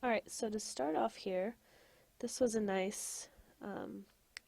Alright, so to start off here, this was a nice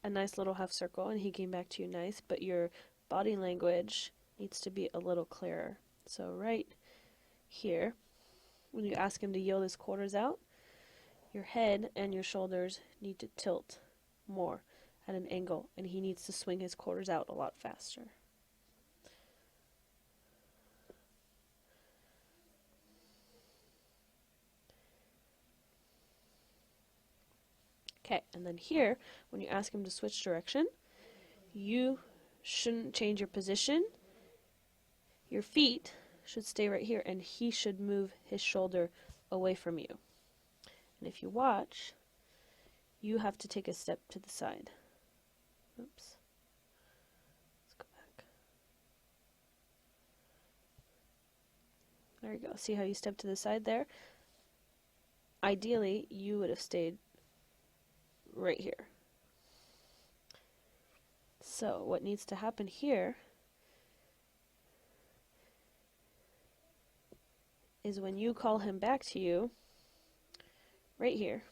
little half circle, and he came back to you nice, but your body language needs to be a little clearer. So right here, when you ask him to yield his quarters out, your head and your shoulders need to tilt more at an angle, and he needs to swing his quarters out a lot faster. Okay, and then here, when you ask him to switch direction, you shouldn't change your position. Your feet should stay right here, and he should move his shoulder away from you. And if you watch, you have to take a step to the side. Oops. Let's go back. There you go. See how you step to the side there? Ideally, you would have stayed right here. So what needs to happen here is when you call him back to you, right here,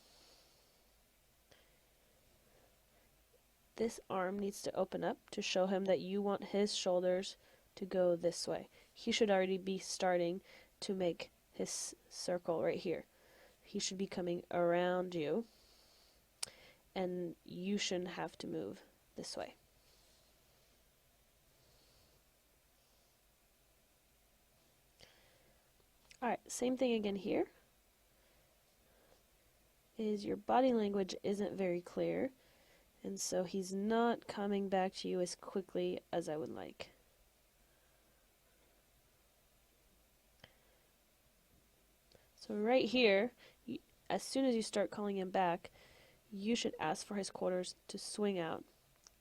this arm needs to open up to show him that you want his shoulders to go this way. He should already be starting to make his circle right here. He should be coming around you, and you shouldn't have to move this way. Alright, same thing again here. Is your body language isn't very clear, and so he's not coming back to you as quickly as I would like. So right here, as soon as you start calling him back, you should ask for his quarters to swing out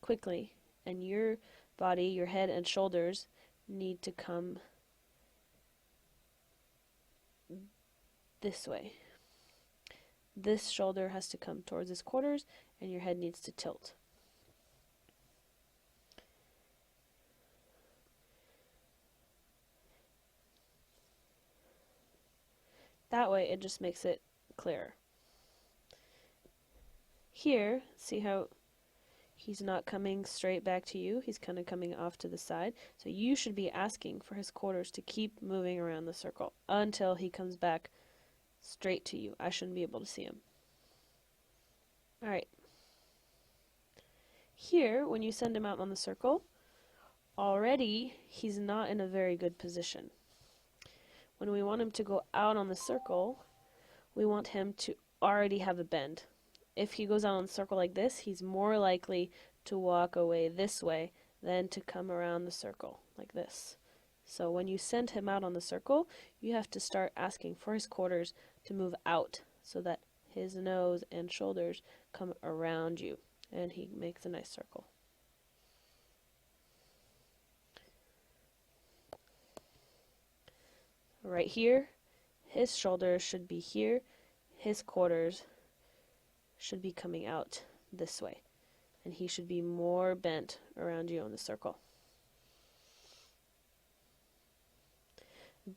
quickly, and your body, your head and shoulders need to come this way. This shoulder has to come towards his quarters, and your head needs to tilt. That way it just makes it clearer. Here, see how he's not coming straight back to you, he's kind of coming off to the side. So you should be asking for his quarters to keep moving around the circle until he comes back straight to you. I shouldn't be able to see him. Alright. Here, when you send him out on the circle, already he's not in a very good position. When we want him to go out on the circle, we want him to already have a bend. If he goes out on the circle like this, he's more likely to walk away this way than to come around the circle like this. So when you send him out on the circle, you have to start asking for his quarters to move out so that his nose and shoulders come around you, and he makes a nice circle. Right here, his shoulders should be here, his quarters should be coming out this way, and he should be more bent around you in the circle.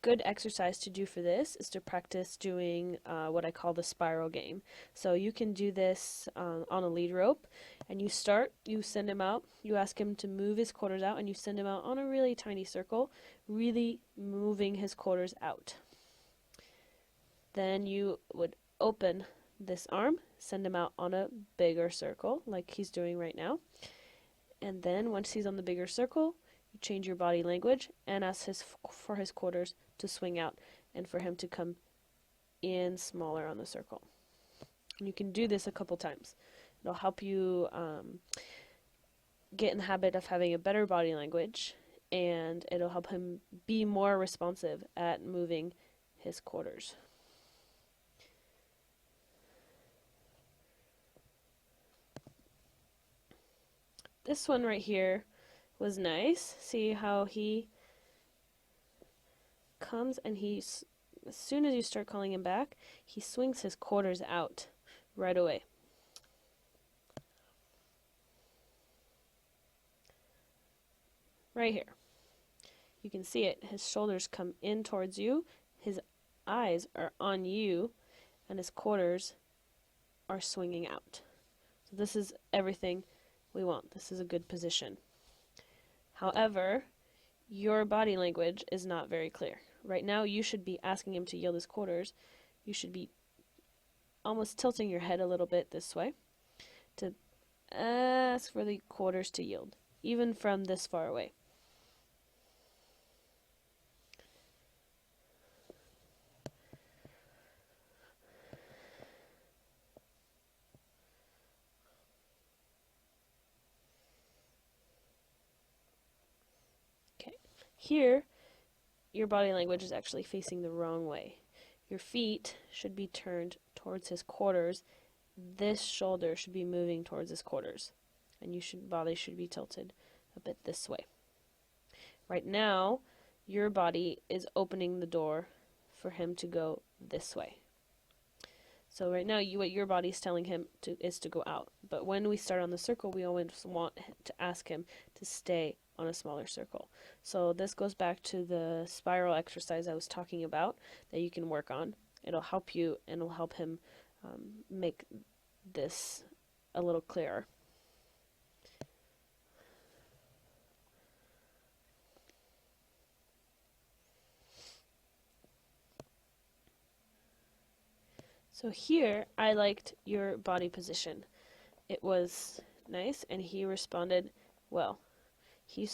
Good exercise to do for this is to practice doing what I call the spiral game. So you can do this on a lead rope, and you send him out, you ask him to move his quarters out, and you send him out on a really tiny circle, really moving his quarters out. Then you would open this arm, send him out on a bigger circle, like he's doing right now. And then once he's on the bigger circle, you change your body language and ask for his quarters to swing out and for him to come in smaller on the circle. And you can do this a couple times. It'll help you get in the habit of having a better body language, and it'll help him be more responsive at moving his quarters. This one right here was nice. See how he comes and as soon as you start calling him back, he swings his quarters out right away. Right here. You can see it. His shoulders come in towards you. His eyes are on you and his quarters are swinging out. So this is everything we want. This is a good position. However, your body language is not very clear. Right now, you should be asking him to yield his quarters. You should be almost tilting your head a little bit this way to ask for the quarters to yield, even from this far away. Okay, here, your body language is actually facing the wrong way. Your feet should be turned towards his quarters. This shoulder should be moving towards his quarters, and body should be tilted a bit this way. Right now, your body is opening the door for him to go this way. So right now, what your body is telling him is to go out. But when we start on the circle, we always want to ask him to stay on a smaller circle. So this goes back to the spiral exercise I was talking about that you can work on. It'll help you, and it'll help him make this a little clearer. So here, I liked your body position. It was nice, and he responded well. It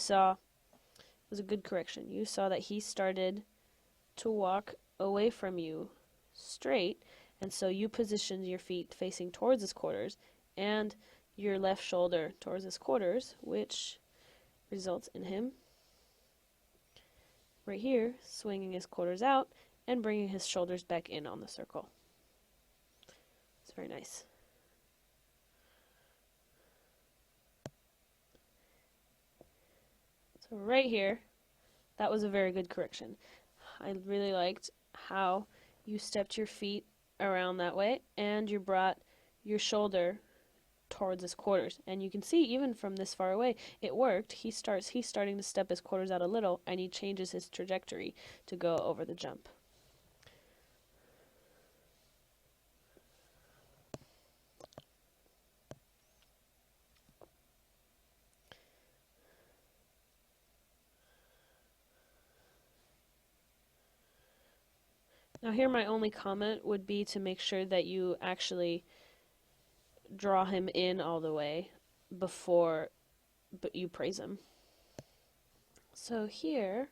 was a good correction. You saw that he started to walk away from you straight, and so you positioned your feet facing towards his quarters and your left shoulder towards his quarters, which results in him right here swinging his quarters out and bringing his shoulders back in on the circle. It's very nice. So right here, that was a very good correction. I really liked how you stepped your feet around that way, and you brought your shoulder towards his quarters. And you can see, even from this far away, it worked. He's starting to step his quarters out a little, and he changes his trajectory to go over the jump. Now here my only comment would be to make sure that you actually draw him in all the way before you praise him. So here,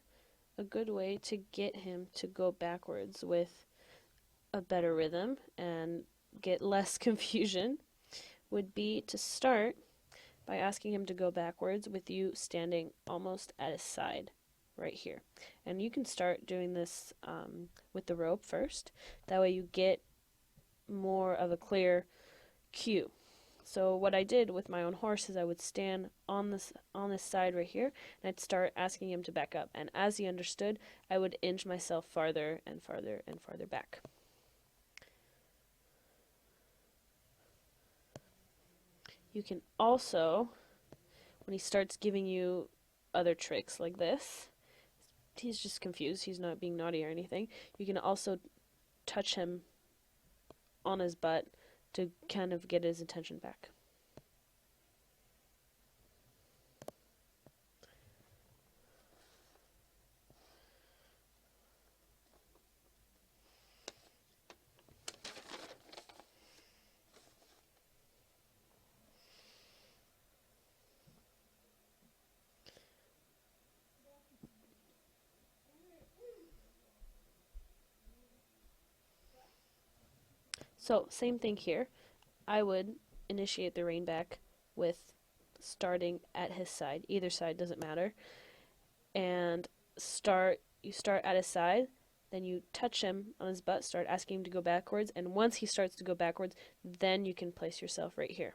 a good way to get him to go backwards with a better rhythm and get less confusion would be to start by asking him to go backwards with you standing almost at his side right here. And you can start doing this with the rope first. That way you get more of a clear cue. So what I did with my own horse is I would stand on this side right here, and I'd start asking him to back up. And as he understood, I would inch myself farther and farther and farther back. You can also, when he starts giving you other tricks like this, he's just confused, he's not being naughty or anything, you can also touch him on his butt to kind of get his attention back. So, same thing here. I would initiate the rein back with starting at his side. Either side doesn't matter. And you start at his side, then you touch him on his butt, start asking him to go backwards, and once he starts to go backwards, then you can place yourself right here.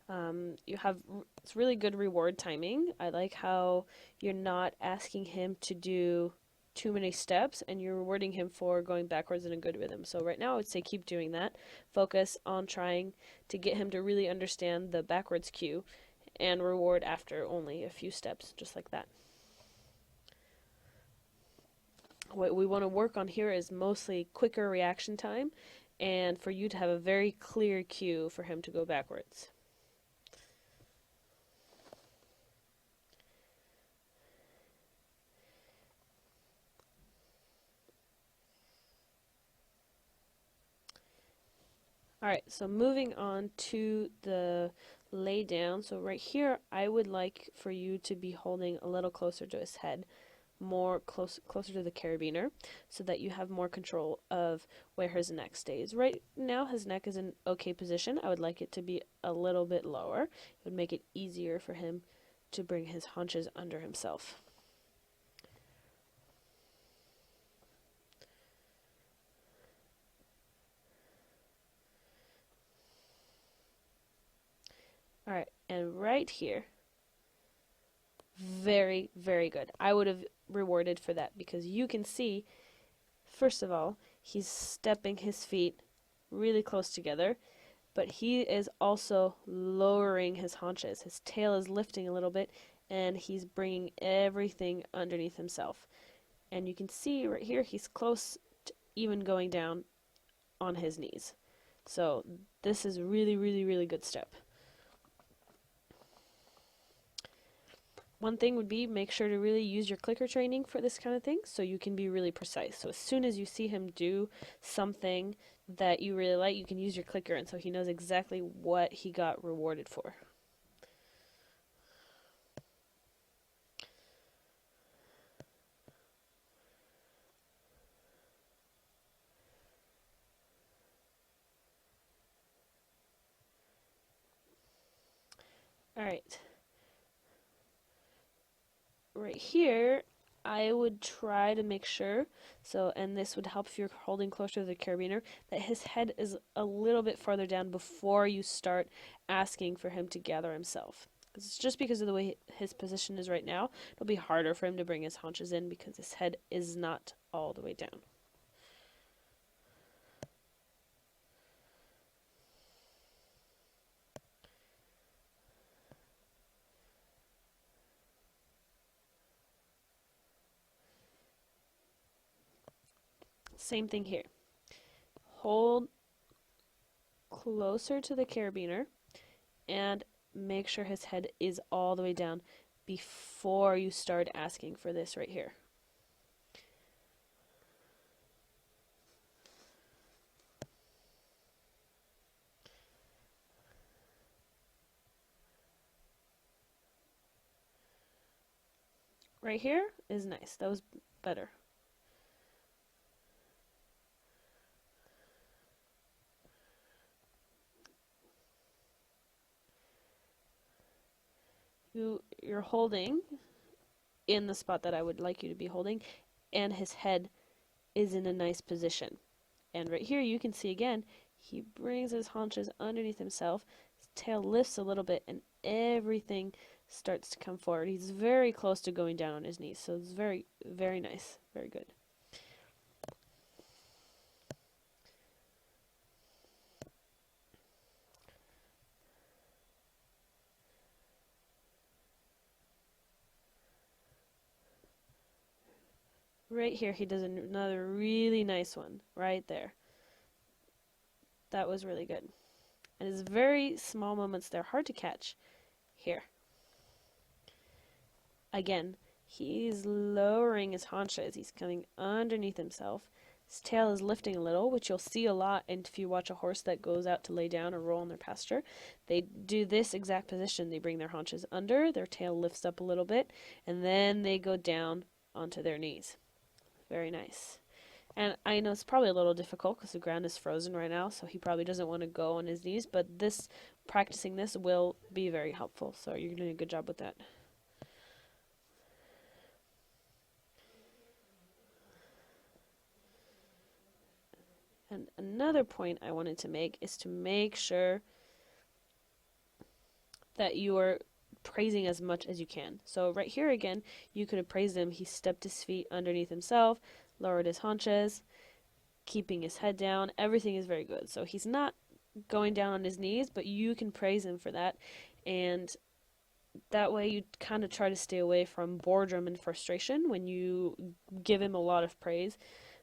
It's really good reward timing. I like how you're not asking him to do too many steps, and you're rewarding him for going backwards in a good rhythm. So right now I would say keep doing that. Focus on trying to get him to really understand the backwards cue, and reward after only a few steps, just like that. What we want to work on here is mostly quicker reaction time and for you to have a very clear cue for him to go backwards. Alright, so moving on to the lay down. So right here, I would like for you to be holding a little closer to his head, closer to the carabiner, so that you have more control of where his neck stays. Right now, his neck is in okay position. I would like it to be a little bit lower. It would make it easier for him to bring his haunches under himself. Alright, and right here, very, very good. I would have rewarded for that because you can see, first of all, he's stepping his feet really close together, but he is also lowering his haunches. His tail is lifting a little bit, and he's bringing everything underneath himself. And you can see right here, he's close to even going down on his knees. So this is really, really, really good step. One thing would be make sure to really use your clicker training for this kind of thing so you can be really precise. So as soon as you see him do something that you really like, you can use your clicker and so he knows exactly what he got rewarded for. Alright. Right here, I would try to make sure, and this would help if you're holding closer to the carabiner, that his head is a little bit farther down before you start asking for him to gather himself. It's just because of the way his position is right now, it'll be harder for him to bring his haunches in because his head is not all the way down. Same thing here. Hold closer to the carabiner and make sure his head is all the way down before you start asking for this right here. Right here is nice. That was better. You're holding in the spot that I would like you to be holding, and his head is in a nice position. And right here you can see again, he brings his haunches underneath himself, his tail lifts a little bit, and everything starts to come forward. He's very close to going down on his knees, so it's very, very nice, very good. Right here, he does another really nice one, right there. That was really good. And it's very small moments, they're hard to catch. Here. Again, he's lowering his haunches, he's coming underneath himself. His tail is lifting a little, which you'll see a lot and if you watch a horse that goes out to lay down or roll in their pasture. They do this exact position. They bring their haunches under, their tail lifts up a little bit, and then they go down onto their knees. Very nice. And I know it's probably a little difficult because the ground is frozen right now, so he probably doesn't want to go on his knees, but practicing this will be very helpful, so you're doing a good job with that. And another point I wanted to make is to make sure that you are praising as much as you can. So right here again, you could have praised him. He stepped his feet underneath himself, lowered his haunches, keeping his head down. Everything is very good. So he's not going down on his knees, but you can praise him for that. And That way you kind of try to stay away from boredom and frustration when you give him a lot of praise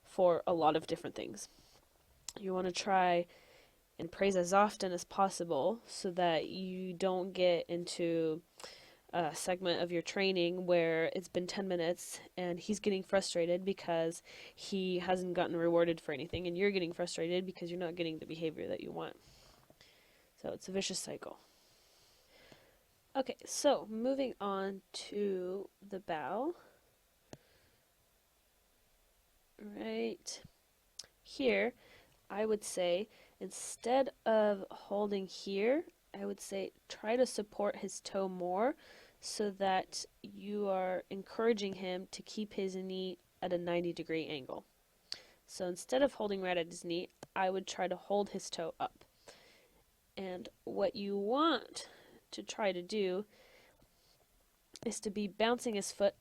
for a lot of different things. You want to try and praise as often as possible so that you don't get into a segment of your training where it's been 10 minutes and he's getting frustrated because he hasn't gotten rewarded for anything, and you're getting frustrated because you're not getting the behavior that you want. So it's a vicious cycle. Okay, so moving on to the bow. Right here, I would say instead of holding here, I would say try to support his toe more so that you are encouraging him to keep his knee at a 90-degree angle. So instead of holding right at his knee, I would try to hold his toe up. And what you want to try to do is to be bouncing his foot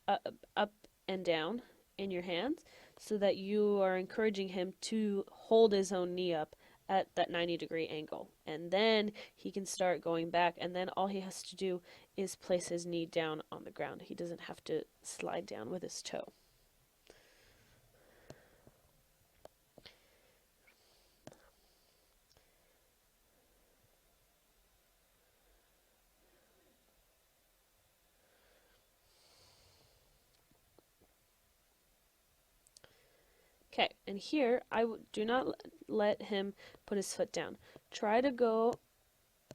up and down in your hands so that you are encouraging him to hold his own knee up at that 90-degree angle. And then he can start going back, and then all he has to do is place his knee down on the ground. He doesn't have to slide down with his toe. Okay, and here do not let him put his foot down. Try to go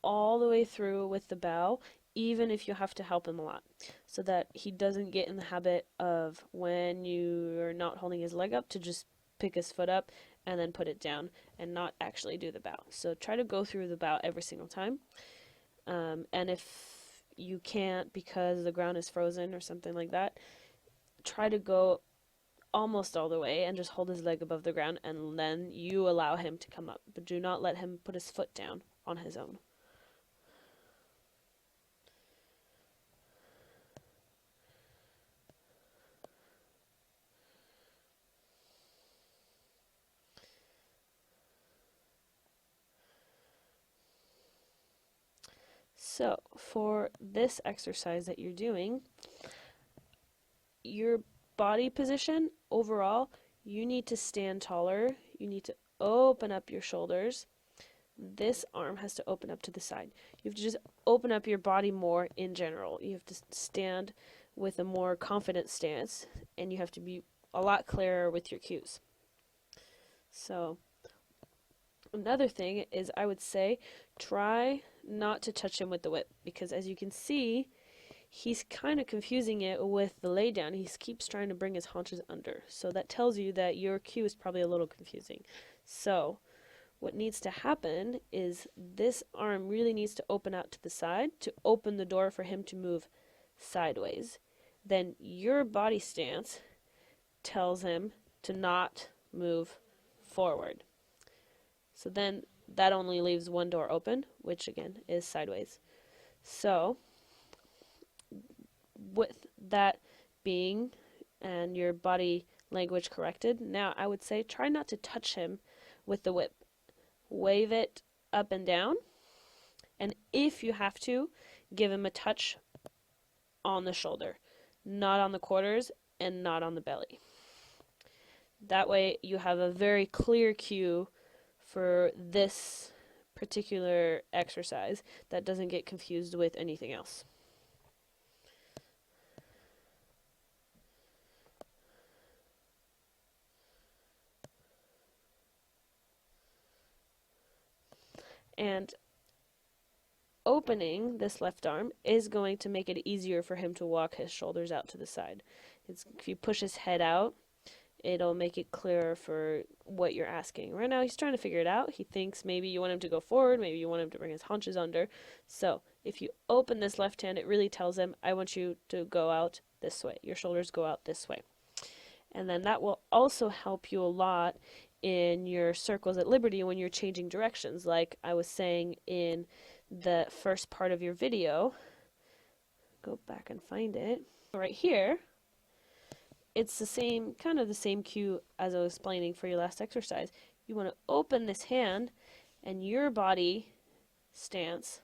all the way through with the bow, even if you have to help him a lot, so that he doesn't get in the habit of, when you're not holding his leg up, to just pick his foot up and then put it down and not actually do the bow. So try to go through the bow every single time. And if you can't because the ground is frozen or something like that, try to go almost all the way and just hold his leg above the ground, and then you allow him to come up, but do not let him put his foot down on his own. So for this exercise that you're doing, your body position overall, you need to stand taller. You need to open up your shoulders. This arm has to open up to the side. You have to just open up your body more in general. You have to stand with a more confident stance, and you have to be a lot clearer with your cues. So another thing is, I would say try not to touch him with the whip, because as you can see, he's kind of confusing it with the lay down. He keeps trying to bring his haunches under. So that tells you that your cue is probably a little confusing. So what needs to happen is this arm really needs to open out to the side to open the door for him to move sideways. Then your body stance tells him to not move forward. So then that only leaves one door open, which again is sideways. So with that being and your body language corrected, now I would say try not to touch him with the whip. Wave it up and down, and if you have to, give him a touch on the shoulder, not on the quarters and not on the belly. That way you have a very clear cue for this particular exercise that doesn't get confused with anything else. And opening this left arm is going to make it easier for him to walk his shoulders out to the side. If you push his head out, it'll make it clearer for what you're asking. Right now, he's trying to figure it out. He thinks maybe you want him to go forward, maybe you want him to bring his haunches under. So if you open this left hand, it really tells him, I want you to go out this way. Your shoulders go out this way. And then that will also help you a lot in your circles at liberty when you're changing directions. Like I was saying in the first part of your video, go back and find it. Right here, it's the same, kind of the same cue as I was explaining for your last exercise. You want to open this hand, and your body stance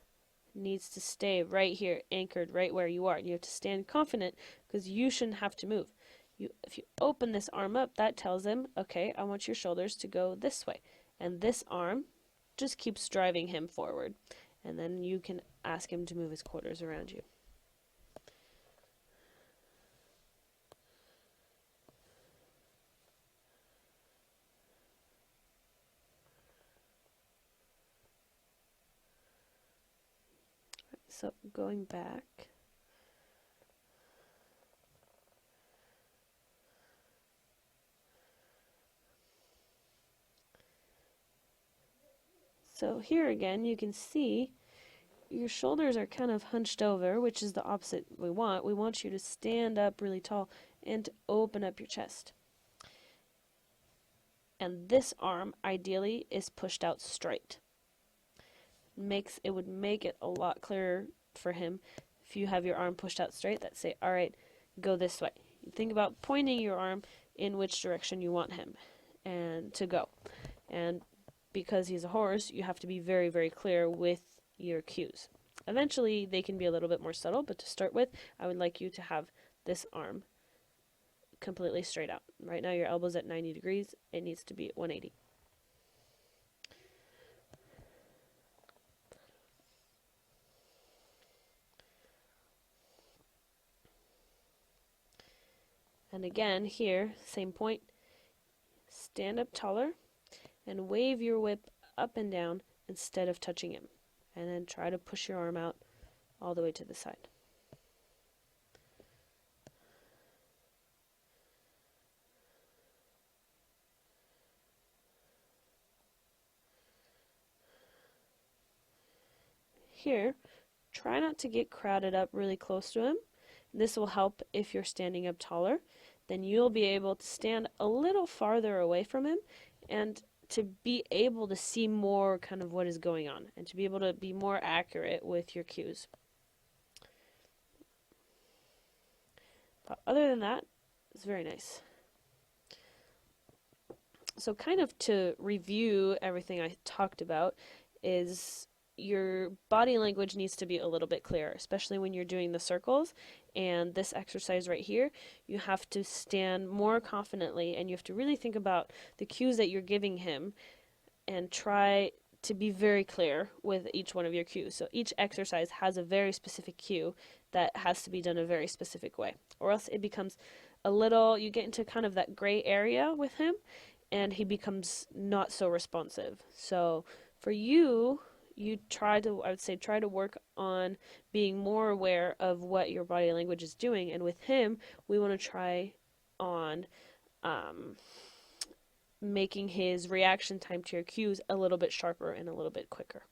needs to stay right here, anchored right where you are. You have to stand confident because you shouldn't have to move. If you open this arm up, that tells him, okay, I want your shoulders to go this way. And this arm just keeps driving him forward. And then you can ask him to move his quarters around you. So going back. So here again, you can see your shoulders are kind of hunched over, which is the opposite we want. We want you to stand up really tall and to open up your chest. And this arm, ideally, is pushed out straight. It would make it a lot clearer for him if you have your arm pushed out straight. That say, all right, go this way. You think about pointing your arm in which direction you want him and to go. And because he's a horse, you have to be very, very clear with your cues. Eventually, they can be a little bit more subtle, but to start with, I would like you to have this arm completely straight out. Right now, your elbow's at 90 degrees. It needs to be at 180. And again, here, same point. Stand up taller and wave your whip up and down instead of touching him. And then try to push your arm out all the way to the side. Here, try not to get crowded up really close to him. This will help if you're standing up taller. Then you'll be able to stand a little farther away from him and to be able to see more kind of what is going on and to be able to be more accurate with your cues. But other than that, it's very nice. So kind of to review everything I talked about is your body language needs to be a little bit clearer, especially when you're doing the circles. And this exercise right here, you have to stand more confidently and you have to really think about the cues that you're giving him and try to be very clear with each one of your cues. So each exercise has a very specific cue that has to be done a very specific way, or else it becomes a little, you get into kind of that gray area with him and he becomes not so responsive. So for you, I would say try to work on being more aware of what your body language is doing. And with him, we want to try on making his reaction time to your cues a little bit sharper and a little bit quicker.